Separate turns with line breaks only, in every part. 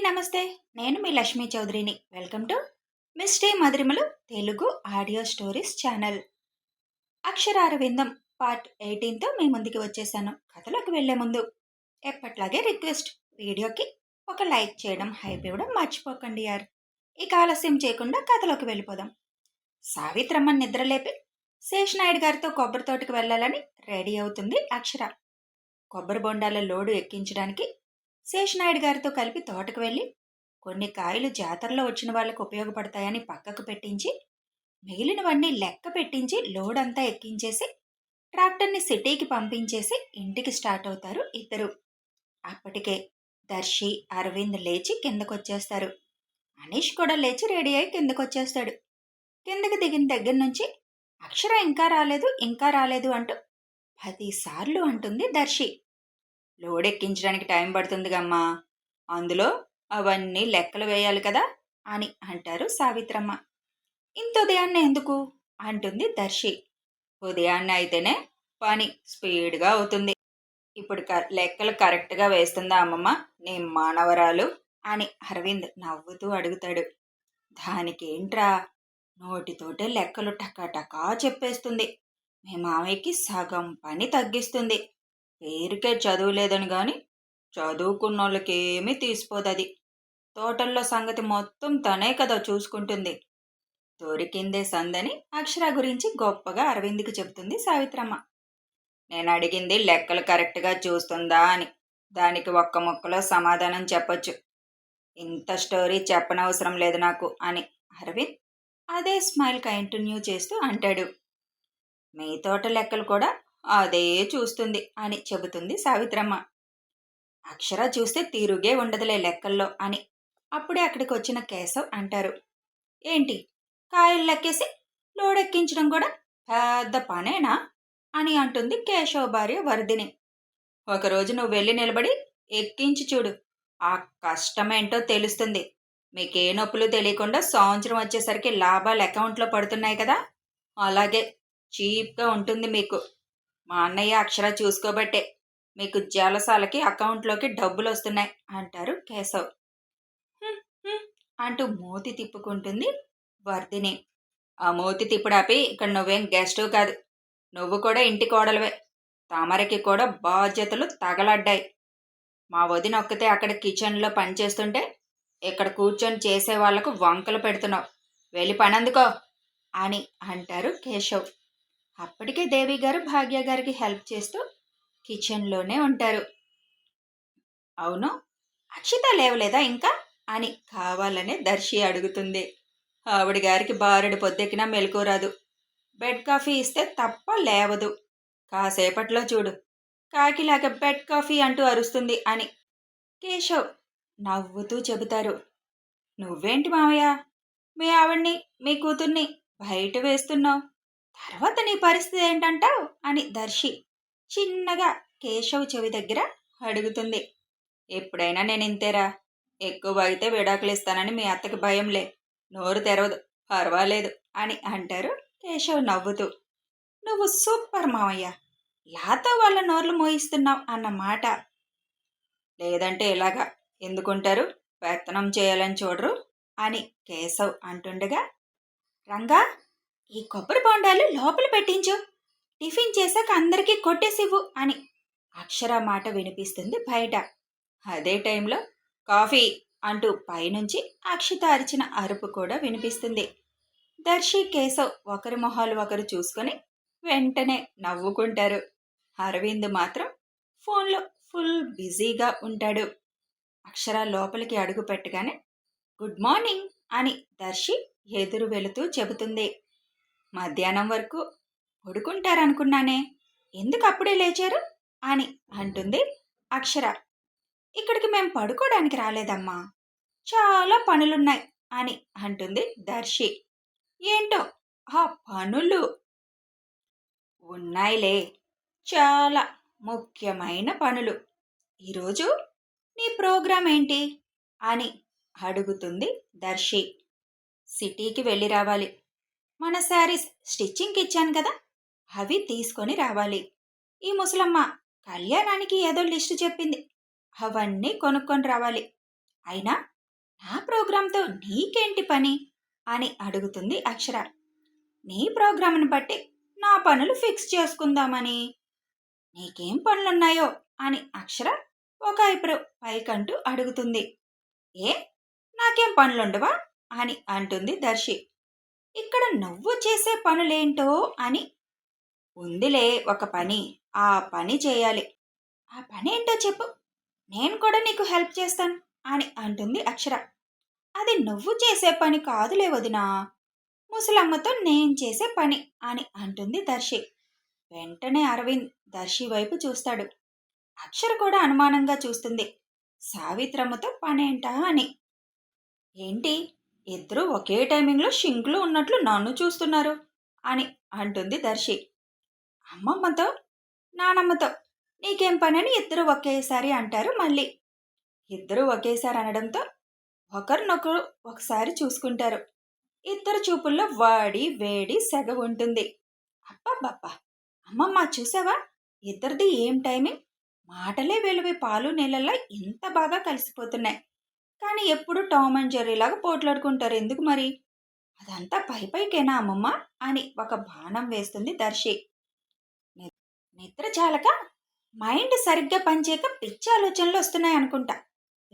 నమస్తే. నేను మీ లక్ష్మీ చౌదరిని. వెల్కమ్ టు మిస్టీ మధురిమలు Telugu audio stories channel. Akshara Aravindam part 18తో మీ ముందుకి వచ్చేసాను. కథలోకి వెళ్లే ముందు ఎప్పట్లాగే రిక్వెస్ట్, వీడియోకి ఒక లైక్ చేయడం, హైప్ ఇవ్వడం మర్చిపోకండి యార్. ఇక ఆలస్యం చేయకుండా కథలోకి వెళ్ళిపోదాం. సావిత్రమ్మని నిద్రలేపి శేషనాయుడు గారితో కొబ్బరి తోటకి వెళ్ళాలని రెడీ అవుతుంది అక్షర. కొబ్బరి బొండాల లోడు ఎక్కించడానికి శేషనాయుడు గారితో కలిపి తోటకు వెళ్ళి కొన్ని కాయలు జాతరలో వచ్చిన వాళ్ళకు ఉపయోగపడతాయని పక్కకు పెట్టించి, మిగిలినవన్నీ లెక్క పెట్టించి లోడంతా ఎక్కించేసి ట్రాక్టర్ని సిటీకి పంపించేసి ఇంటికి స్టార్ట్ అవుతారు ఇద్దరు. అప్పటికే దర్శి, అరవింద్ లేచి కిందకొచ్చేస్తారు. అనీష్ కూడా లేచి రెడీ అయి కిందకొచ్చేస్తాడు. కిందకి దిగిన దగ్గర నుంచి అక్షర ఇంకా రాలేదు ఇంకా రాలేదు అంటూ 10 సార్లు అంటుంది దర్శి. లోడెక్కించడానికి టైం పడుతుందిగమ్మా, అందులో అవన్నీ లెక్కలు వేయాలి కదా అని అంటారు సావిత్రమ్మ. ఇంత ఉదయాన్నే ఎందుకు అంటుంది దర్శి. ఉదయాన్నే అయితేనే పని స్పీడ్గా అవుతుంది. ఇప్పుడు లెక్కలు కరెక్ట్గా వేస్తుందా అమ్మమ్మ నీ మానవరాలు అని అరవింద్ నవ్వుతూ అడుగుతాడు. దానికేంట్రా, నోటితోటే లెక్కలు టకాటకా చెప్పేస్తుంది. మీ మామయ్యకి సగం పని తగ్గిస్తుంది. పేరుకే చదువులేదని గాని చదువుకున్నోళ్ళకేమీ తీసిపోదది. తోటల్లో సంగతి మొత్తం తనే కదా చూసుకుంటుంది. దొరికిందే సందని అక్షర గురించి గొప్పగా అరవింద్కి చెబుతుంది సావిత్రమ్మ. నేను అడిగింది లెక్కలు కరెక్ట్గా చూస్తుందా అని. దానికి ఒక్క ముక్కలో సమాధానం చెప్పొచ్చు. ఇంత స్టోరీ చెప్పనవసరం లేదు నాకు అని అరవింద్ అదే స్మైల్ కంటిన్యూ చేస్తూ అంటాడు. మీ తోట లెక్కలు కూడా అదే చూస్తుంది అని చెబుతుంది సావిత్రమ్మ. అక్షర చూస్తే తీరుగే ఉండదులే లెక్కల్లో అని అప్పుడే అక్కడికి వచ్చిన కేశవ్ అంటారు. ఏంటి, కాయలు లెక్కేసి లోడెక్కించడం కూడా పెద్ద పనేనా అని అంటుంది కేశవ్ భార్య వరదిని. ఒకరోజు నువ్వు వెళ్ళి నిలబడి ఎక్కించి చూడు, ఆ కష్టమేంటో తెలుస్తుంది. మీకే నొప్పులు తెలియకుండా సంవత్సరం వచ్చేసరికి లాభాలు అకౌంట్లో పడుతున్నాయి కదా, అలాగే చీప్గా ఉంటుంది మీకు. మా అన్నయ్య అక్షర చూసుకోబట్టే మీకు జలసాలకి అకౌంట్లోకి డబ్బులు వస్తున్నాయి అంటారు కేశవ్. అంటూ మూతి తిప్పుకుంటుంది వర్ధిని. ఆ మూతి తిప్పుడాపి ఇక్కడ నువ్వేం గెస్టు కాదు, నువ్వు కూడా ఇంటి కోడలవే. తమరికి కూడా బాధ్యతలు తగలడ్డాయి. మా వదిన ఒక్కతే అక్కడ కిచెన్లో పనిచేస్తుంటే ఇక్కడ కూర్చొని చేసే వాళ్లకు వంకలు పెడుతున్నావు. వెళ్ళి పనందుకో అని అంటారు కేశవ్. అప్పటికే దేవి గారు భాగ్య గారికి హెల్ప్ చేస్తూ కిచెన్లోనే ఉంటారు. అవును, అక్షిత లేవలేదా ఇంకా అని కావాలనే దర్శి అడుగుతుంది. ఆవిడ గారికి బారెడు పొద్దెక్కినా మెలకు రాదు. బెడ్ కాఫీ ఇస్తే తప్ప లేవదు. కాసేపట్లో చూడు కాకిలాగా బెడ్ కాఫీ అంటూ అరుస్తుంది అని కేశవ్ నవ్వుతూ చెబుతారు. నువ్వేంటి మావయ్య, మీ ఆవిడ్ని మీ కూతుర్ని బయట వేస్తున్నావు, తర్వాత నీ పరిస్థితి ఏంటంటావు అని దర్శి చిన్నగా కేశవ్ చెవి దగ్గర అడుగుతుంది. ఎప్పుడైనా నేను ఇంతేరా, ఎక్కువ అయితే విడాకులు ఇస్తానని మీ అత్తకి భయంలే, నోరు తెరవదు, పర్వాలేదు అని అంటారు కేశవ్ నవ్వుతూ. నువ్వు సూపర్ మావయ్య, లాతో వాళ్ళ నోర్లు మోయిస్తున్నావు అన్నమాట. లేదంటే ఇలాగా ఎందుకుంటారు, పెత్తనం చేయాలని చూడరు అని కేశవ్ అంటుండగా, రంగా ఈ కొబ్బరి బొండాలు లోపల పెట్టించు, టిఫిన్ చేశాక అందరికీ కొట్టేసివ్వు అని అక్షర మాట వినిపిస్తుంది బయట. అదే టైంలో కాఫీ అంటూ పైనుంచి అక్షిత అరిచిన అరుపు కూడా వినిపిస్తుంది. దర్శి, కేశవ్ ఒకరి మొహాలు ఒకరు చూసుకొని వెంటనే నవ్వుకుంటారు. అరవింద్ మాత్రం ఫోన్లో ఫుల్ బిజీగా ఉంటాడు. అక్షర లోపలికి అడుగు పెట్టగానే గుడ్ మార్నింగ్ అని దర్శి ఎదురు వెళుతూ చెబుతుంది. మధ్యాహ్నం వరకు పడుకుంటారనుకున్నానే, ఎందుకు అప్పుడే లేచారు అని అంటుంది అక్షర. ఇక్కడికి మేం పడుకోవడానికి రాలేదమ్మా, చాలా పనులున్నాయి అని అంటుంది దర్శి. ఏంటో ఆ పనులు ఉన్నాయిలే, చాలా ముఖ్యమైన పనులు. ఈరోజు నీ ప్రోగ్రాం ఏంటి అని అడుగుతుంది దర్శి. సిటీకి వెళ్ళి రావాలి. మన శారీస్ స్టిచ్చింగ్కి ఇచ్చాను కదా, అవి తీసుకొని రావాలి. ఈ ముసలమ్మ కళ్యాణానికి ఏదో లిస్టు చెప్పింది, అవన్నీ కొనుక్కొని రావాలి. అయినా నా ప్రోగ్రాంతో నీకేంటి పని అని అడుగుతుంది అక్షర. నీ ప్రోగ్రాంను బట్టి నా పనులు ఫిక్స్ చేసుకుందామని. నీకేం పనులున్నాయో అని అక్షర ఒక ఐబ్రో పైకంటూ అడుగుతుంది. ఏ, నాకేం పనులుండవా అని అంటుంది దర్శి. ఇక్కడ నువ్వు చేసే పనులేంటో అని. ఉందిలే ఒక పని, ఆ పని చేయాలి. ఆ పని ఏంటో చెప్పు, నేను కూడా నీకు హెల్ప్ చేస్తాను అని అంటుంది అక్షర. అది నువ్వు చేసే పని కాదులే వదినా, ముసలమ్మతో నేను చేసే పని అని అంటుంది దర్శి. వెంటనే అరవింద్ దర్శి వైపు చూస్తాడు. అక్షర కూడా అనుమానంగా చూస్తుంది. సావిత్రమ్మతో పనేంటా అని. ఏంటి, ఇద్దరూ ఒకే టైమింగ్లో షింక్లో ఉన్నట్లు నన్ను చూస్తున్నారు అని అంటుంది దర్శి. అమ్మమ్మతో నానమ్మతో నీకేం పనని ఇద్దరు ఒకేసారి అంటారు. మళ్ళీ ఇద్దరూ ఒకేసారి అనడంతో ఒకరినొకరు ఒకసారి చూసుకుంటారు. ఇద్దరు చూపుల్లో వాడి వేడి సెగ ఉంటుంది. అబ్బబ్బబ్బా, అమ్మమ్మ చూసావా, ఇద్దరిది ఏం టైమింగ్. మాటలే వెలువి పాలు నీళ్ళలా ఇంత బాగా కలిసిపోతున్నాయి. కానీ ఎప్పుడు టామ్ అండ్ జెర్రీలాగా పోట్లాడుకుంటారు ఎందుకు మరి? అదంతా పై పైకేనా అమ్మమ్మ అని ఒక బాణం వేస్తుంది దర్శి. నిద్ర చాలక మైండ్ సరిగ్గా పనిచేయక పిచ్చి ఆలోచనలు వస్తున్నాయి అనుకుంటా.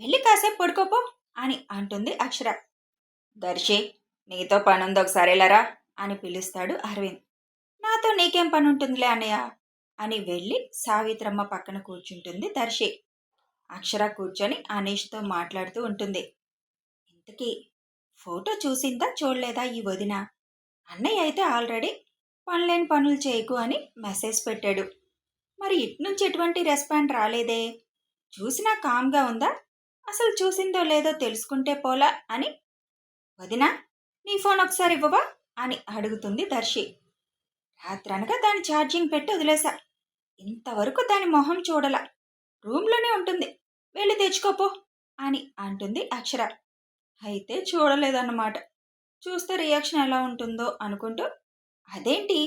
వెళ్ళి కాసేపు పడుకోపో అని అంటుంది అక్షర. దర్శి, నీతో పనుంది ఒకసారి వెళ్ళరా అని పిలుస్తాడు అరవింద్. నాతో నీకేం పని ఉంటుందిలే అన్నయ్య అని వెళ్ళి సావిత్రమ్మ పక్కన కూర్చుంటుంది దర్శి. అక్షర కూర్చొని అనీష్తో మాట్లాడుతూ ఉంటుంది. ఇంతకీ ఫోటో చూసిందా చూడలేదా ఈ వదిన? అన్నయ్య అయితే ఆల్రెడీ పనులేని పనులు చేయకు అని మెసేజ్ పెట్టాడు. మరి ఇట్నుంచి ఎటువంటి రెస్పాండ్ రాలేదే. చూసినా కామ్గా ఉందా? అసలు చూసిందో లేదో తెలుసుకుంటే పోలా అని. వదినా, నీ ఫోన్ ఒకసారి ఇవ్వవా అని అడుగుతుంది దర్శి. రాత్రనగా దాని ఛార్జింగ్ పెట్టి వదిలేశా. ఇంతవరకు దాని మొహం చూడలా. రూమ్లోనే ఉంటుంది, వెళ్ళి తెచ్చుకోపో అని అంటుంది అక్షర. అయితే చూడలేదన్నమాట. చూస్తే రియాక్షన్ ఎలా ఉంటుందో అనుకుంటూ, అదేంటి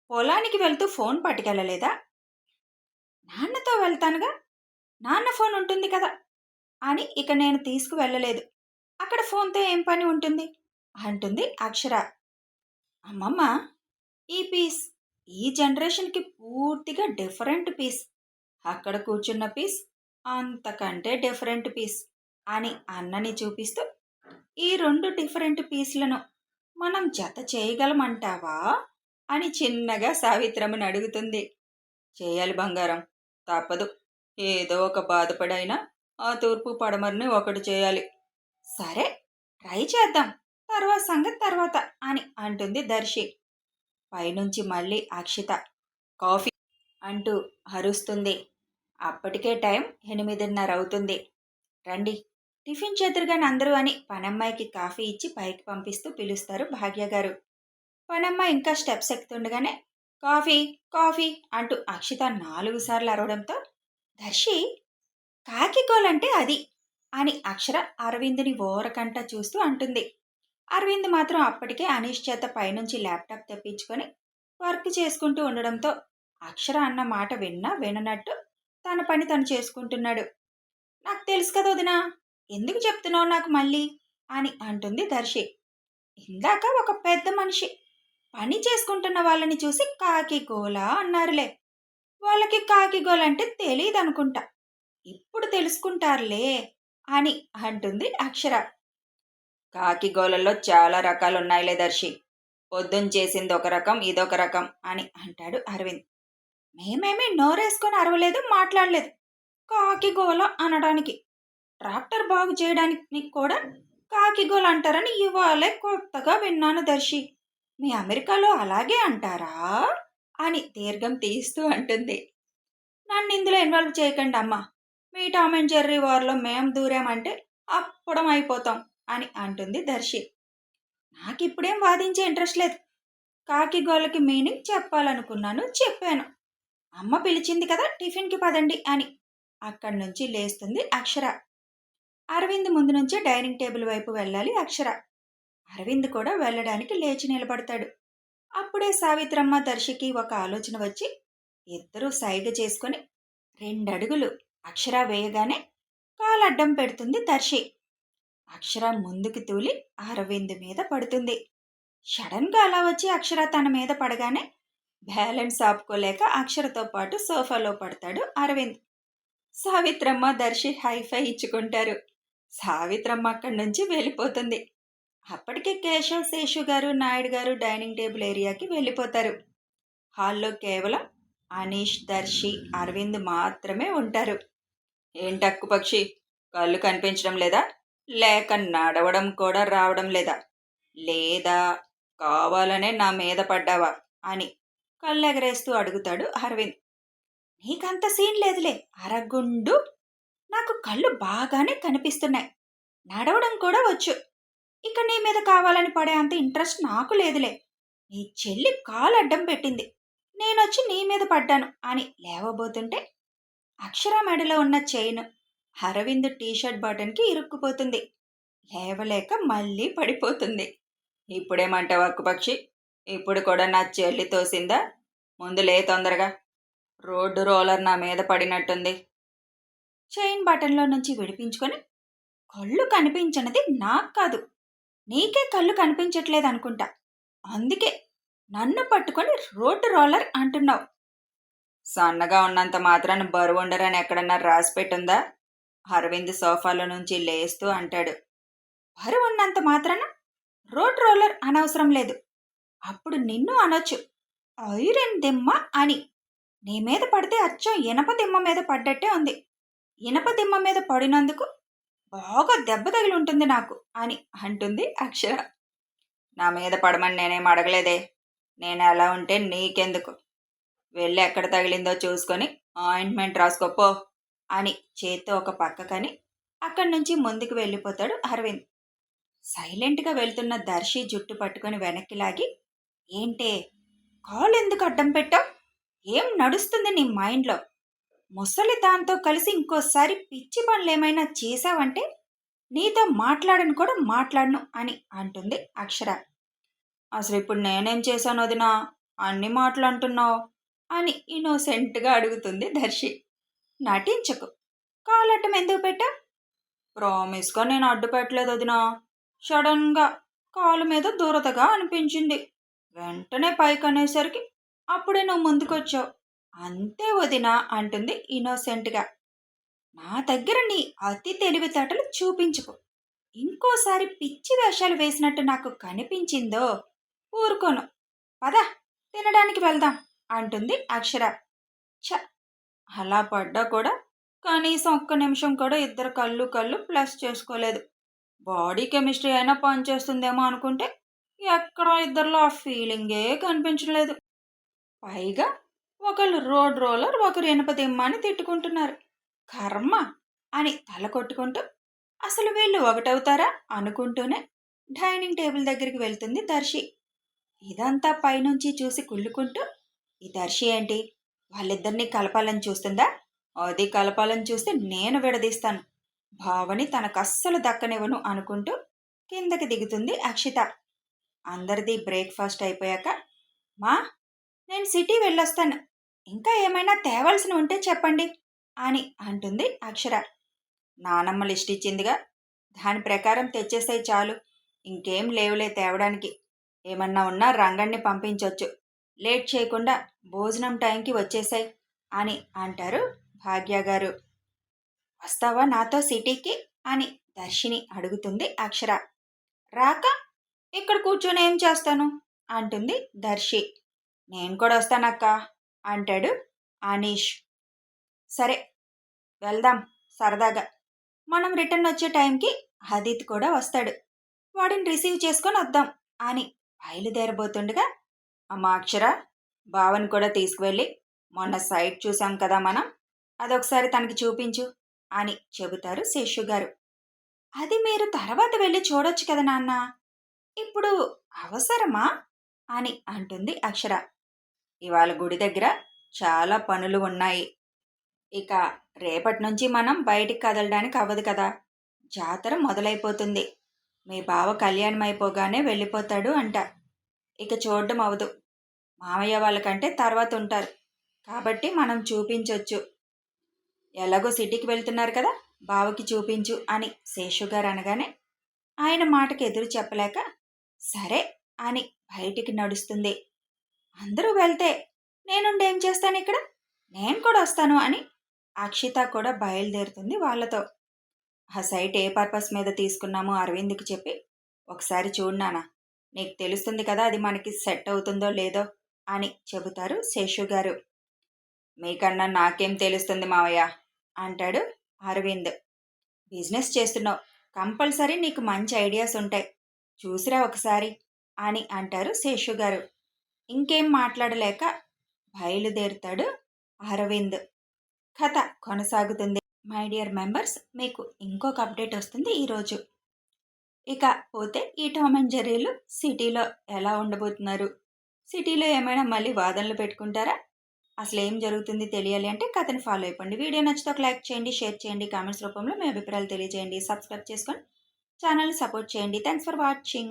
పొలానికి వెళ్తూ ఫోన్ పట్టుకెళ్ళలేదా? నాన్నతో వెళ్తానుగా, నాన్న ఫోన్ ఉంటుంది కదా అని ఇక నేను తీసుకువెళ్ళలేదు. అక్కడ ఫోన్తో ఏం పని ఉంటుంది అంటుంది అక్షర. అమ్మమ్మ, ఈ పీస్ ఈ జనరేషన్కి పూర్తిగా డిఫరెంట్ పీస్. అక్కడ కూర్చున్న పీస్ అంతకంటే డిఫరెంట్ పీస్ అని అన్నని చూపిస్తూ, ఈ రెండు డిఫరెంట్ పీస్లను మనం జత చేయగలమంటావా అని చిన్నగా సావిత్రమ్మని అడుగుతుంది. చేయాలి బంగారం, తప్పదు. ఏదో ఒక బాధపడైనా ఆ తూర్పు పడమరని ఒకటి చేయాలి. సరే, ట్రై చేద్దాం, తర్వాత సంగతి తర్వాత అని అంటుంది దర్శి. పైనుంచి మళ్ళీ అక్షిత కాఫీ అంటూ అరుస్తుంది. అప్పటికే టైం 8:30 అవుతుంది. రండి టిఫిన్ చేతురుగాని అందరూ అని పనమ్మాయికి కాఫీ ఇచ్చి పైకి పంపిస్తూ పిలుస్తారు భాగ్యగారు. పనమ్మ ఇంకా స్టెప్స్ ఎక్కుతుండగానే కాఫీ కాఫీ అంటూ అక్షిత 4 సార్లు అరవడంతో దర్శి కాకిగోలంటే అది అని అక్షర అరవింద్ని ఓరకంట చూస్తూ అంటుంది. అరవింద్ మాత్రం అప్పటికే అనీష్ చేత పైనుంచి ల్యాప్టాప్ తెప్పించుకొని వర్క్ చేసుకుంటూ ఉండడంతో అక్షర అన్న మాట విన్నా విననట్టు తన పని తను చేసుకుంటున్నాడు. నాకు తెలుసు కదా వదినా, ఎందుకు చెప్తున్నావు నాకు మళ్ళీ అని అంటుంది దర్శి. ఇందాక ఒక పెద్ద మనిషి పని చేసుకుంటున్న వాళ్ళని చూసి కాకి గోల అన్నారులే. వాళ్ళకి కాకి గోల అంటే తెలియదనుకుంటా, ఇప్పుడు తెలుసుకుంటారులే అని అంటుంది అక్షర. కాకి గోలల్లో చాలా రకాలున్నాయిలే దర్శి. పొద్దున్న చేసింది ఒక రకం, ఇదొక రకం అని అంటాడు అరవింద్. మేమేమీ నోరేసుకొని అరవలేదు, మాట్లాడలేదు. కాకి గోల అనడానికి, ట్రాక్టర్ బాగు చేయడానికి కూడా కాకి గోల అంటారని ఇవాళే కొత్తగా విన్నాను దర్శి. మీ అమెరికాలో అలాగే అంటారా అని దీర్ఘం తీస్తూ అంటుంది. నన్ను ఇందులో ఇన్వాల్వ్ చేయకండి అమ్మా. మీ టామ్ అండ్ జెర్రీ వార్లో మేం దూరామంటే అప్పడం అయిపోతాం అని అంటుంది దర్శి. నాకిప్పుడేం వాదించే ఇంట్రెస్ట్ లేదు. కాకి గోలకి మీనింగ్ చెప్పాలనుకున్నాను, చెప్పాను. అమ్మ పిలిచింది కదా, టిఫిన్కి పదండి అని అక్కడి నుంచి లేస్తుంది అక్షర. అరవింద్ ముందు నుంచే డైనింగ్ టేబుల్ వైపు వెళ్ళాలి అక్షర. అరవింద్ కూడా వెళ్ళడానికి లేచి నిలబడతాడు. అప్పుడే సావిత్రమ్మ దర్శికి ఒక ఆలోచన వచ్చి ఇద్దరూ సైగ చేసుకొని 2 అడుగులు అక్షర వేయగానే కాలడ్డం పెడుతుంది దర్శి. అక్షర ముందుకు తూలి అరవింద్ మీద పడుతుంది. సడన్గా అలా వచ్చి అక్షర తన మీద పడగానే బ్యాలెన్స్ ఆపుకోలేక అక్షరతో పాటు సోఫాలో పడతాడు అరవింద్. సావిత్రమ్మ దర్శి హైఫై ఇచ్చుకుంటారు. సావిత్రమ్మ అక్కడి నుంచి వెళ్ళిపోతుంది. అప్పటికే కేశవ్, శేషు గారు, నాయుడు గారు డైనింగ్ టేబుల్ ఏరియాకి వెళ్ళిపోతారు. హాల్లో కేవలం అనీష్, దర్శి, అరవింద్ మాత్రమే ఉంటారు. ఏంటక్కు పక్షి, కళ్ళు కనిపించడం లేదా? లేక నడవడం కూడా రావడం లేదా? లేదా కావాలనే నా మీద పడ్డావా అని కళ్ళెగరేస్తూ అడుగుతాడు అరవింద్. నీకంత సీన్ లేదులే అరగుండు. నాకు కళ్ళు బాగానే కనిపిస్తున్నాయి, నడవడం కూడా వచ్చు. ఇక నీ మీద కావాలని పడే అంత ఇంట్రెస్ట్ నాకు లేదులే. నీ చెల్లి కాలు అడ్డం పెట్టింది, నేనొచ్చి నీ మీద పడ్డాను అని లేవబోతుంటే అక్షర మెడలో ఉన్న చైన్ అరవింద్ టీషర్ట్ బటన్కి ఇరుక్కుపోతుంది. లేవలేక మళ్ళీ పడిపోతుంది. ఇప్పుడేమంటావు అక్కుపక్షి? ఇప్పుడు కూడా నా చెల్లి తోసిందా? ముందులే తొందరగా, రోడ్డు రోలర్ నా మీద పడినట్టుంది. చైన్ బటన్లో నుంచి విడిపించుకొని, కళ్ళు కనిపించనిది నాకు కాదు, నీకే కళ్ళు కనిపించట్లేదు అనుకుంటా, అందుకే నన్ను పట్టుకొని రోడ్డు రోలర్ అంటున్నావు. సన్నగా ఉన్నంత మాత్రాన బరువు ఉండరని ఎక్కడన్నా రాసి పెట్టుందా? అరవింద్ సోఫాలో నుంచి లేస్తూ అంటాడు. బరువు ఉన్నంత మాత్రాన రోడ్ రోలర్ అనవసరం లేదు. అప్పుడు నిన్ను అనొచ్చు ఐరన్ దిమ్మ అని. నీ మీద పడితే అచ్చం ఇనప దిమ్మ మీద పడ్డట్టే ఉంది. ఇనప దిమ్మ మీద పడినందుకు బాగా దెబ్బ తగిలి ఉంటుంది నాకు అని అంటుంది అక్షర. నా మీద పడమని నేనేం అడగలేదే. నేను ఎలా ఉంటే నీకెందుకు? వెళ్ళి ఎక్కడ తగిలిందో చూసుకొని ఆయింట్మెంట్ రాసుకోపో అని చేత్తో ఒక పక్కకని అక్కడి నుంచి ముందుకు వెళ్ళిపోతాడు అరవింద్. సైలెంట్గా వెళ్తున్న దర్శి జుట్టు పట్టుకొని వెనక్కి లాగి, ఏంటే కాలు ఎందుకు అడ్డం పెట్టావు? ఏం నడుస్తుంది నీ మైండ్లో? ముసలి దాంతో కలిసి ఇంకోసారి పిచ్చి పనులు ఏమైనా చేశావంటే నీతో మాట్లాడను కూడా మాట్లాడను అని అంటుంది అక్షర. అసలు ఇప్పుడు నేనేం చేశాను వదినా, అన్ని మాటలు అంటున్నావు అని ఇన్నోసెంట్గా అడుగుతుంది దర్శి. నటించకు, కాలట్టం ఎందుకు పెట్టా? ప్రామిస్గా నేను అడ్డు పెట్టలేదు వదినా. సడన్గా కాలు మీద దూరతగా అనిపించింది, వెంటనే పైకి అనేసరికి అప్పుడే నువ్వు ముందుకొచ్చావు, అంతే వదినా అంటుంది ఇన్నోసెంట్గా. నా దగ్గర నీ అతి తెలివితేటలు చూపించుకో. ఇంకోసారి పిచ్చి వేషాలు వేసినట్టు నాకు కనిపించిందో ఊరుకోను. పద, తినడానికి వెళ్దాం అంటుంది అక్షర. ఛ, అలా పడ్డా కూడా కనీసం ఒక్క నిమిషం కూడా ఇద్దరు కళ్ళు కళ్ళు ప్లస్ చేసుకోలేదు. బాడీ కెమిస్ట్రీ అయినా పనిచేస్తుందేమో అనుకుంటే ఎక్కడో ఇద్దరిలో ఆ ఫీలింగే కనిపించలేదు. పైగా ఒకళ్ళు రోడ్ రోలర్, ఒకరు ఇనుప దిమ్మ అని తిట్టుకుంటున్నారు. కర్మ అని తల కొట్టుకుంటూ అసలు వీళ్ళు ఒకటవుతారా అనుకుంటూనే డైనింగ్ టేబుల్ దగ్గరికి వెళ్తుంది దర్శి. ఇదంతా పైనుంచి చూసి కుళ్ళుకుంటూ, ఈ దర్శి ఏంటి వాళ్ళిద్దరినీ కలపాలని చూస్తుందా? అది కలపాలని చూస్తే నేను విడదీస్తాను, భావని తనకు అస్సలు దక్కనివ్వను అనుకుంటూ కిందకి దిగుతుంది అక్షిత. అందరిది బ్రేక్ఫాస్ట్ అయిపోయాక, మా నేను సిటీ వెళ్ళొస్తాను, ఇంకా ఏమైనా తేవాల్సిన ఉంటే చెప్పండి అని అంటుంది అక్షర. నానమ్మ లిస్ట్ ఇచ్చిందిగా, దాని ప్రకారం తెచ్చేసాయి చాలు, ఇంకేం లేవులే తేవడానికి. ఏమన్నా ఉన్నా రంగణ్ణి పంపించొచ్చు, లేట్ చేయకుండా భోజనం టైంకి వచ్చేసాయి అని అంటారు భాగ్య గారు. వస్తావా నాతో సిటీకి అని దర్శిని అడుగుతుంది అక్షర. రాక ఇక్కడ కూర్చొని ఏం చేస్తాను అంటుంది దర్శి. నేను కూడా వస్తానక్క అంటాడు అనీష్. సరే వెళ్దాం సరదాగా, మనం రిటర్న్ వచ్చే టైంకి ఆదిత్ కూడా వస్తాడు, వాడిని రిసీవ్ చేసుకొని వద్దాం అని బయలుదేరబోతుండగా, అమ్మ అక్షర, బావని కూడా తీసుకువెళ్ళి మొన్న సైట్ చూసాం కదా మనం, అదొకసారి తనకి చూపించు అని చెబుతారు శేషు గారు. అది మీరు తర్వాత వెళ్ళి చూడొచ్చు కదా నాన్న, ఇప్పుడు అవసరమా అని అంటుంది అక్షర. ఇవాళ గుడి దగ్గర చాలా పనులు ఉన్నాయి, ఇక రేపటి నుంచి మనం బయటికి కదలడానికి అవ్వదు కదా, జాతర మొదలైపోతుంది, మీ బావ కళ్యాణం అయిపోగానే వెళ్ళిపోతాడు అంట, ఇక చూడడం అవదు, మామయ్య వాళ్ళకంటే తర్వాత ఉంటారు కాబట్టి మనం చూపించొచ్చు, ఎలాగో సిటీకి వెళ్తున్నారు కదా బావకి చూపించు అని శేషు గారు అనగానే, ఆయన మాటకి ఎదురు చెప్పలేక సరే అని బయటికి నడుస్తుంది. అందరూ వెళ్తే నేనుండి ఏం చేస్తాను ఇక్కడ, నేను కూడా వస్తాను అని అక్షిత కూడా బయలుదేరుతుంది వాళ్ళతో. ఆ సైట్ ఏ పర్పస్ మీద తీసుకున్నామో అరవింద్కి చెప్పి ఒకసారి చూడు నాన్న, నీకు తెలుస్తుంది కదా అది మనకి సెట్ అవుతుందో లేదో అని చెబుతారు శేషు గారు. మీకన్నా నాకేం తెలుస్తుంది మావయ్య అంటాడు అరవింద్. బిజినెస్ చేస్తున్నావు, కంపల్సరీ నీకు మంచి ఐడియాస్ ఉంటాయి, చూసిరా ఒకసారి అని అంటారు శేషు గారు. ఇంకేం మాట్లాడలేక బయలుదేరుతాడు అరవింద్. కథ కొనసాగుతుంది. మై డియర్ మెంబర్స్, మీకు ఇంకొక అప్డేట్ వస్తుంది ఈరోజు. ఇక పోతే ఈ టామ్ అండ్ జెర్రీలు సిటీలో ఎలా ఉండబోతున్నారు, సిటీలో ఏమైనా మళ్ళీ వాదనలు పెట్టుకుంటారా, అసలు ఏం జరుగుతుంది తెలియాలి అంటే కథని ఫాలో అయిపోండి. వీడియో నచ్చితే ఒక లైక్ చేయండి, షేర్ చేయండి, కామెంట్స్ రూపంలో మీ అభిప్రాయాలు తెలియజేయండి, సబ్స్క్రైబ్ చేసుకొని ఛానల్ని సపోర్ట్ చేయండి. Thanks for watching.